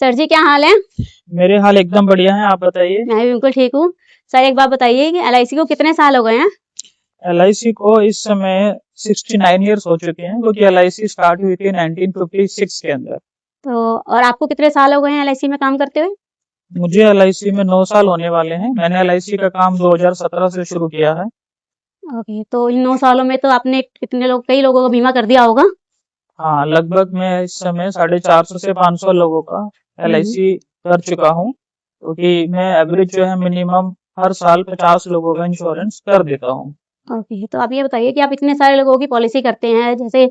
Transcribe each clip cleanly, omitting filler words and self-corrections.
Sir जी क्या हाल है? मेरे हाल एकदम बढ़िया है। आप बताइए। मैं भी बिल्कुल ठीक हूँ। सर एक बात बताइए कि एलआईसी को कितने साल हो गए हैं? LIC को इस समय 69 ईयर्स हो चुके हैं, क्योंकि LIC स्टार्ट हुई थी 1956 के अंदर। तो और आपको कितने साल हो गए हैं एलआईसी में काम करते हुए? मुझे LIC में 9 साल होने वाले हैं। मैंने LIC का काम 2017 से शुरू किया है। ओके, तो इन 9 सालों में तो आपने कई लोगों का बीमा कर दिया होगा? हाँ, लगभग मैं इस समय 450 से 500 लोगों का हम्म। LIC कर चुका हूँ, क्योंकि मैं एवरेज जो है मिनिमम हर साल 50 लोगों का इंश्योरेंस कर देता हूँ। ओके, तो आप ये बताइए कि आप इतने सारे लोगों की पॉलिसी करते हैं जैसे,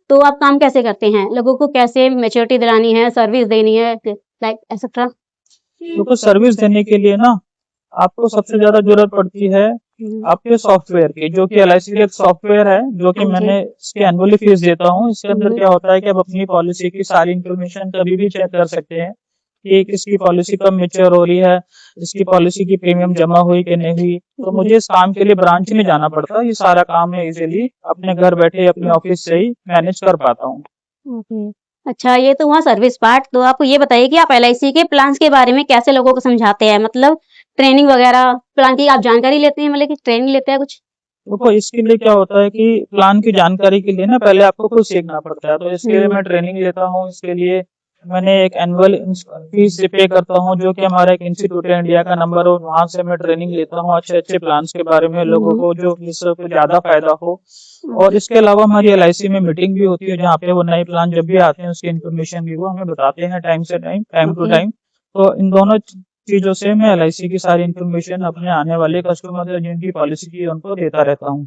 तो आप काम कैसे करते हैं? लोगों को कैसे मैच्योरिटी दिलानी है, सर्विस देनी है, लाइक एक्सेट्रा? देखो, सर्विस देने के लिए ना आपको सबसे ज्यादा जरूरत पड़ती है आपके सॉफ्टवेयर की, जो कि LIC का एक सॉफ्टवेयर है, जो कि हाँ जी। मैंने इसकी एनुअली फीस देता हूँ। इसके अंदर हम्म। क्या होता है कि आप अपनी पॉलिसी की सारी इंफॉर्मेशन कभी भी चेक कर सकते हैं कि किसकी पॉलिसी कब मेच्योर हो रही है, इसकी पॉलिसी की प्रीमियम जमा हुई कि नहीं हुई। तो मुझे इस काम के लिए ब्रांच नहीं जाना पड़ता। ये सारा काम मैं इजीली अपने घर बैठे अपने ऑफिस से ही मैनेज कर पाता हूँ। ओके। अच्छा, ये तो हुआ सर्विस पार्ट। तो आपको ये बताइए कि आप एलआईसी के प्लान्स के बारे में कैसे लोगों को समझाते हैं? मतलब ट्रेनिंग वगैरह प्लान की आप जानकारी लेते हैं, मतलब कि ट्रेनिंग लेते हैं कुछ? देखो, इसके लिए क्या होता है कि प्लान की जानकारी के लिए ना पहले आपको खुद सीखना पड़ता है, तो इसके लिए मैं ट्रेनिंग लेता हूँ। इसके लिए मैंने एक एनुअल फीस पे करता हूँ, जो कि हमारा एक इंस्टीट्यूट है इंडिया का नंबर, और वहां से मैं ट्रेनिंग लेता हूँ अच्छे अच्छे प्लान्स के बारे में, लोगों को जो जिससे ज्यादा फायदा हो। और इसके अलावा हमारी LIC में मीटिंग भी होती है, जहाँ पे वो नए प्लान जब भी आते हैं उसकी इन्फॉर्मेशन भी वो हमें बताते हैं टाइम से टाइम, टाइम टू टाइम। तो इन दोनों चीजों से मैं LIC की सारी इन्फॉर्मेशन अपने आने वाले कस्टमर या जिनकी पॉलिसी की है उनको देता रहता हूँ।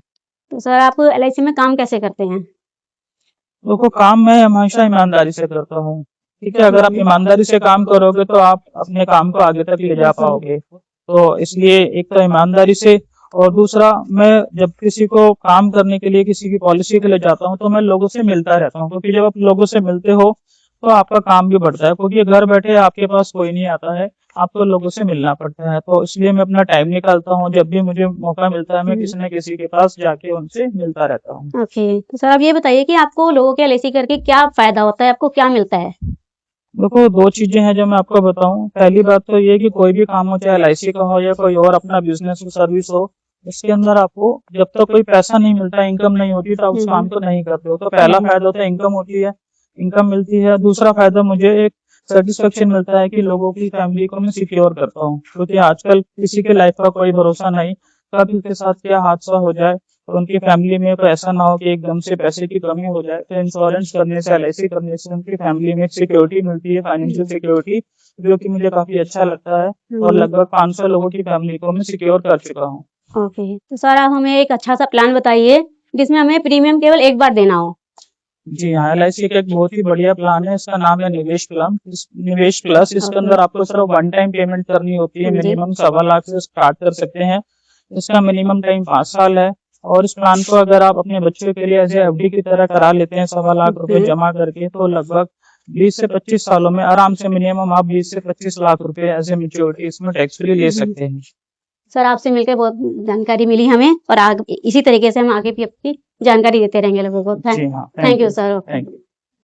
तो सर आप एलआईसी में काम कैसे करते हैं? देखो, काम मैं हमेशा ईमानदारी से करता हूँ। ठीक है, अगर आप ईमानदारी से काम करोगे तो आप अपने काम को आगे तक ले जा पाओगे। तो इसलिए एक तो ईमानदारी से, और दूसरा, मैं जब किसी को काम करने के लिए किसी की पॉलिसी के लिए जाता हूँ तो मैं लोगों से मिलता रहता हूँ, क्योंकि जब आप लोगों से मिलते हो तो आपका काम भी बढ़ता है, क्योंकि घर बैठे आपके पास कोई नहीं आता है, आपको लोगों से मिलना पड़ता है। तो इसलिए मैं अपना टाइम निकालता हूँ, जब भी मुझे मौका मिलता है मैं किसी न किसी के पास जाके उनसे मिलता रहता हूँ। ओके, तो सर आप ये बताइए कि आपको लोगों के एलआईसी करके क्या फायदा होता है, आपको क्या मिलता है? देखो, दो चीजें हैं जो मैं आपको बताऊं। पहली बात तो ये कि कोई भी काम हो, चाहे LIC का हो या कोई और अपना बिजनेस हो, सर्विस हो, इसके अंदर आपको जब तक कोई पैसा नहीं मिलता, इनकम नहीं होती, तो आप उस काम को नहीं करते हो। तो पहला फायदा होता है इनकम होती है, इनकम मिलती है। दूसरा फायदा मुझे एक सेटिस्फेक्शन मिलता है कि लोगों की फैमिली को मैं सिक्योर करता हूँ, क्योंकि आजकल किसी के लाइफ का कोई भरोसा नहीं, कब उसके साथ क्या हादसा हो जाए, और उनकी फैमिली में कोई ऐसा ना हो कि एकदम से पैसे की कमी हो जाए। तो इंश्योरेंस करने से, LIC करने से उनकी फैमिली में सिक्योरिटी मिलती है, फाइनेंशियल सिक्योरिटी, जो कि मुझे काफी अच्छा लगता है। और लगभग 500 लोगों की फैमिली को मैं सिक्योर कर चुका हूँ। ओके, तो सर आप हमें एक अच्छा सा प्लान बताइए जिसमें हमें प्रीमियम केवल एक बार देना हो। जी हाँ, LIC का एक बहुत ही बढ़िया प्लान है, इसका नाम है निवेश प्लान, निवेश प्लस। इसके अंदर आपको सिर्फ वन टाइम पेमेंट करनी होती है, मिनिमम 1.25 लाख से स्टार्ट कर सकते हैं। इसका मिनिमम टाइम 5 साल है। और इस प्लान को अगर आप अपने बच्चों के लिए एज FD की तरह करा लेते हैं 1.25 लाख रुपए जमा करके, तो लगभग 20 से 25 सालों में आराम से मिनिमम आप 20 से 25 लाख रुपए एज ए मेच्योरिटी इसमें टैक्स फ्री ले सकते हैं। सर आपसे मिलकर बहुत जानकारी मिली हमें, और आगे इसी तरीके से हम आगे भी अपनी जानकारी देते रहेंगे लोगों को। जी हाँ, thank you sir. Thank you.